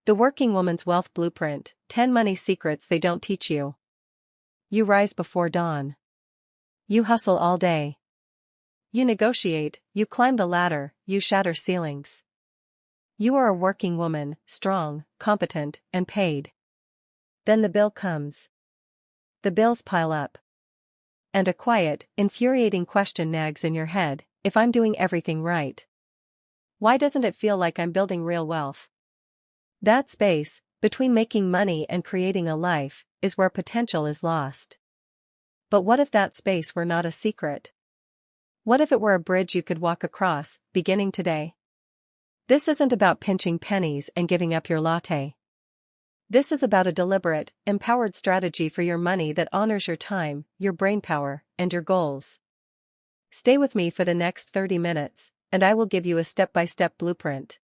The Working Woman's Wealth Blueprint, 10 Money Secrets They Don't Teach You. You rise before dawn. You hustle all day. You negotiate, you climb the ladder, you shatter ceilings. You are a working woman, strong, competent, and paid. Then the bill comes. The bills pile up. And a quiet, infuriating question nags in your head: if I'm doing everything right, why doesn't it feel like I'm building real wealth? That space, between making money and creating a life, is where potential is lost. But what if that space were not a secret? What if it were a bridge you could walk across, beginning today? This isn't about pinching pennies and giving up your latte. This is about a deliberate, empowered strategy for your money that honors your time, your brainpower, and your goals. Stay with me for the next 30 minutes, and I will give you a step-by-step blueprint.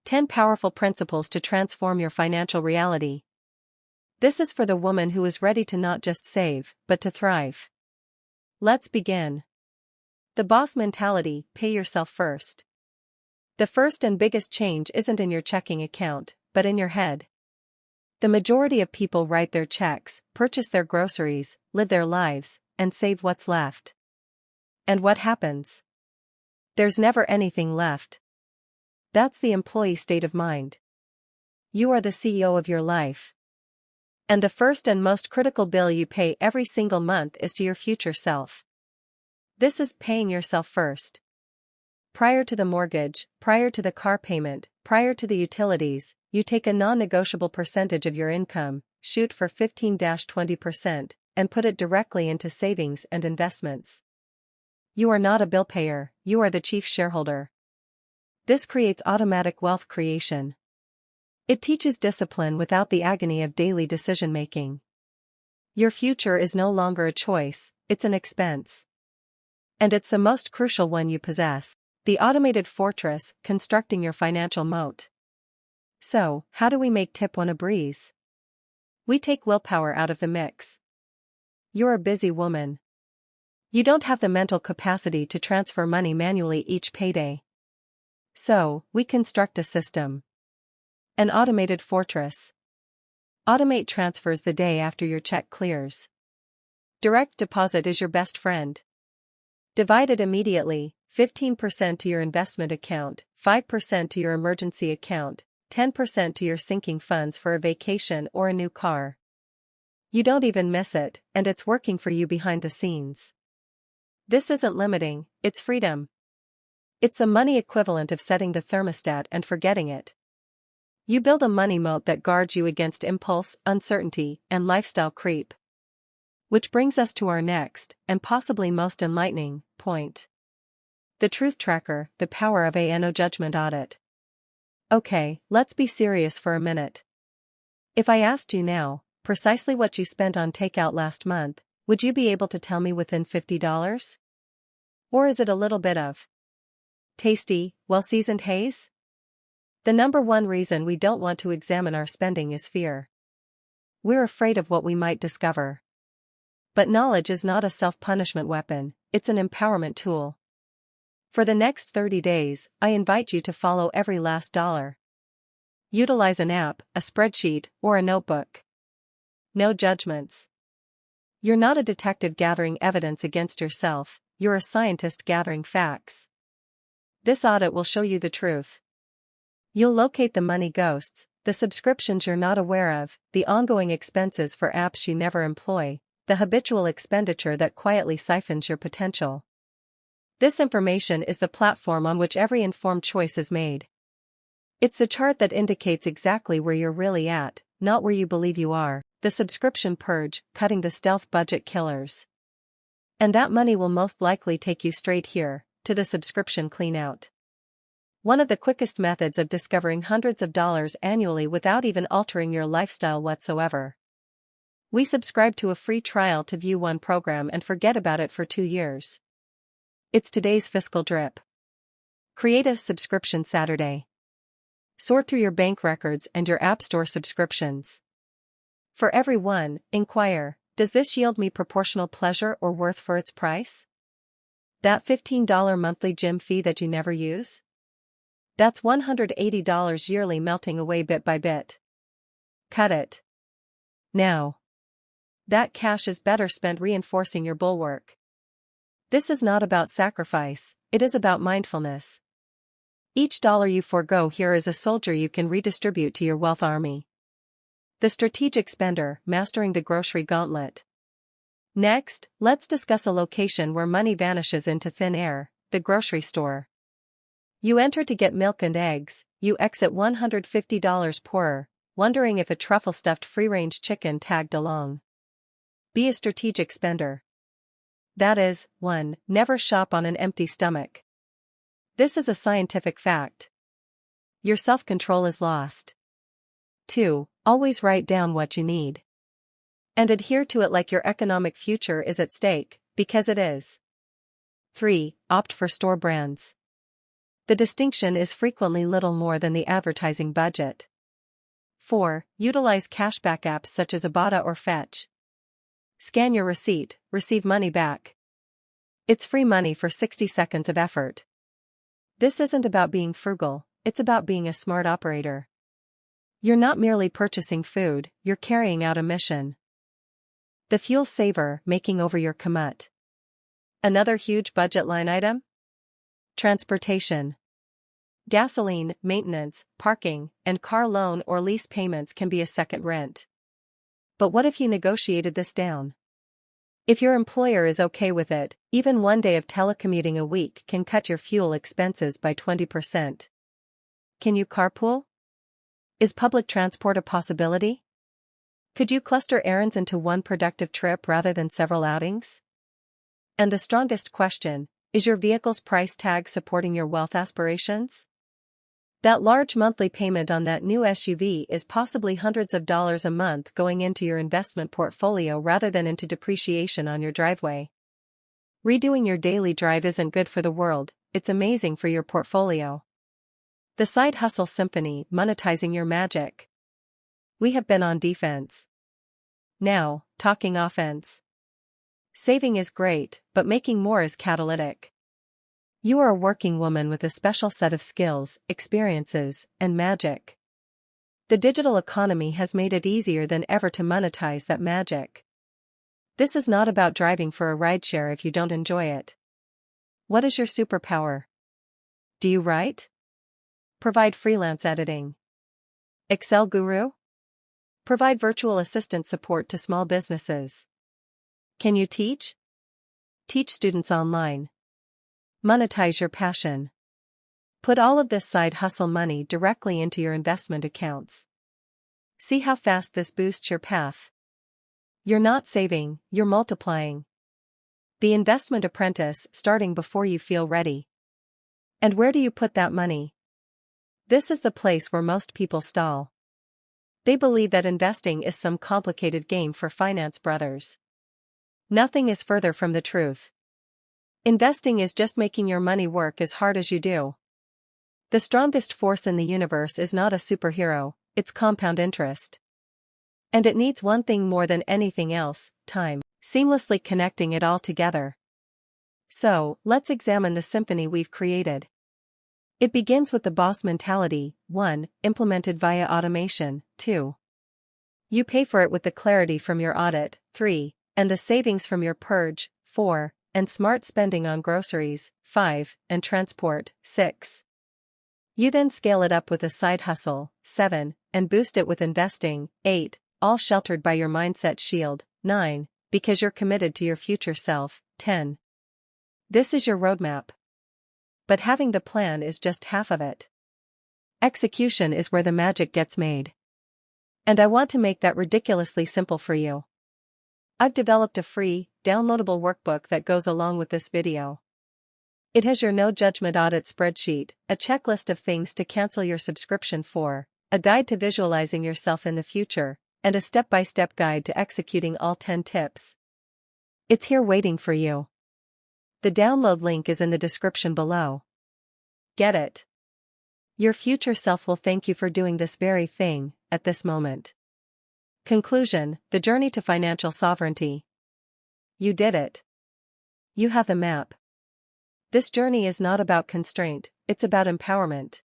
10 powerful principles to transform your financial reality. This is for the woman who is ready to not just save, but to thrive. Let's begin. The boss mentality: pay yourself first. The first and biggest change isn't in your checking account, but in your head. The majority of people write their checks, purchase their groceries, live their lives, and save what's left. And what happens? There's never anything left. That's the employee state of mind. You are the CEO of your life. And the first and most critical bill you pay every single month is to your future self. This is paying yourself first. Prior to the mortgage, prior to the car payment, prior to the utilities, you take a non-negotiable percentage of your income, shoot for 15-20%, and put it directly into savings and investments. You are not a bill payer, you are the chief shareholder. This creates automatic wealth creation. It teaches discipline without the agony of daily decision-making. Your future is no longer a choice, it's an expense. And it's the most crucial one you possess. The automated fortress, constructing your financial moat. So, how do we make tip 1 a breeze? We take willpower out of the mix. You're a busy woman. You don't have the mental capacity to transfer money manually each payday. So, we construct a system. An automated fortress. Automate transfers the day after your check clears. Direct deposit is your best friend. Divide it immediately: 15% to your investment account, 5% to your emergency account, 10% to your sinking funds for a vacation or a new car. You don't even miss it, and it's working for you behind the scenes. This isn't limiting, it's freedom. It's the money equivalent of setting the thermostat and forgetting it. You build a money moat that guards you against impulse, uncertainty, and lifestyle creep. Which brings us to our next, and possibly most enlightening, point. The Truth Tracker: the power of a no judgment audit. Okay, let's be serious for a minute. If I asked you now, precisely what you spent on takeout last month, would you be able to tell me within $50? Or is it a little bit of tasty, well-seasoned haze? The number one reason we don't want to examine our spending is fear. We're afraid of what we might discover. But knowledge is not a self-punishment weapon, it's an empowerment tool. For the next 30 days, I invite you to follow every last dollar. Utilize an app, a spreadsheet, or a notebook. No judgments. You're not a detective gathering evidence against yourself, you're a scientist gathering facts. This audit will show you the truth. You'll locate the money ghosts, the subscriptions you're not aware of, the ongoing expenses for apps you never employ, the habitual expenditure that quietly siphons your potential. This information is the platform on which every informed choice is made. It's the chart that indicates exactly where you're really at, not where you believe you are. The subscription purge, cutting the stealth budget killers. And that money will most likely take you straight here, to the subscription cleanout. One of the quickest methods of discovering hundreds of dollars annually without even altering your lifestyle whatsoever. We subscribe to a free trial to view one program and forget about it for 2 years. It's today's fiscal drip. Create a subscription Saturday. Sort through your bank records and your App Store subscriptions. For every one, inquire: does this yield me proportional pleasure or worth for its price? That $15 monthly gym fee that you never use? That's $180 yearly melting away bit by bit. Cut it. Now. That cash is better spent reinforcing your bulwark. This is not about sacrifice, it is about mindfulness. Each dollar you forego here is a soldier you can redistribute to your wealth army. The strategic spender, mastering the grocery gauntlet. Next, let's discuss a location where money vanishes into thin air, the grocery store. You enter to get milk and eggs, you exit $150 poorer, wondering if a truffle-stuffed free-range chicken tagged along. Be a strategic spender. That is, 1. Never shop on an empty stomach. This is a scientific fact. Your self-control is lost. 2. Always write down what you need. And adhere to it like your economic future is at stake, because it is. 3. Opt for store brands. The distinction is frequently little more than the advertising budget. 4. Utilize cashback apps such as Ibotta or Fetch. Scan your receipt, receive money back. It's free money for 60 seconds of effort. This isn't about being frugal, it's about being a smart operator. You're not merely purchasing food, you're carrying out a mission. The fuel saver, making over your commute. Another huge budget line item? Transportation. Gasoline, maintenance, parking, and car loan or lease payments can be a second rent. But what if you negotiated this down? If your employer is okay with it, even one day of telecommuting a week can cut your fuel expenses by 20%. Can you carpool? Is public transport a possibility? Could you cluster errands into one productive trip rather than several outings? And the strongest question, is your vehicle's price tag supporting your wealth aspirations? That large monthly payment on that new SUV is possibly hundreds of dollars a month going into your investment portfolio rather than into depreciation on your driveway. Redoing your daily drive isn't good for the world, it's amazing for your portfolio. The Side Hustle Symphony, monetizing your magic. We have been on defense. Now, talking offense. Saving is great, but making more is catalytic. You are a working woman with a special set of skills, experiences, and magic. The digital economy has made it easier than ever to monetize that magic. This is not about driving for a rideshare if you don't enjoy it. What is your superpower? Do you write? Provide freelance editing. Excel guru? Provide virtual assistant support to small businesses. Can you teach? Teach students online. Monetize your passion. Put all of this side hustle money directly into your investment accounts. See how fast this boosts your path. You're not saving, you're multiplying. The Investment Apprentice, starting before you feel ready. And where do you put that money? This is the place where most people stall. They believe that investing is some complicated game for finance brothers. Nothing is further from the truth. Investing is just making your money work as hard as you do. The strongest force in the universe is not a superhero, it's compound interest. And it needs one thing more than anything else, time, seamlessly connecting it all together. So, let's examine the symphony we've created. It begins with the boss mentality, 1, implemented via automation, 2. You pay for it with the clarity from your audit, 3, and the savings from your purge, 4, and smart spending on groceries, 5, and transport, 6. You then scale it up with a side hustle, 7, and boost it with investing, 8, all sheltered by your mindset shield, 9, because you're committed to your future self, 10. This is your roadmap. But having the plan is just half of it. Execution is where the magic gets made. And I want to make that ridiculously simple for you. I've developed a free, downloadable workbook that goes along with this video. It has your no-judgment audit spreadsheet, a checklist of things to cancel your subscription for, a guide to visualizing yourself in the future, and a step-by-step guide to executing all 10 tips. It's here waiting for you. The download link is in the description below. Get it? Your future self will thank you for doing this very thing, at this moment. Conclusion: the journey to financial sovereignty. You did it. You have the map. This journey is not about constraint, it's about empowerment.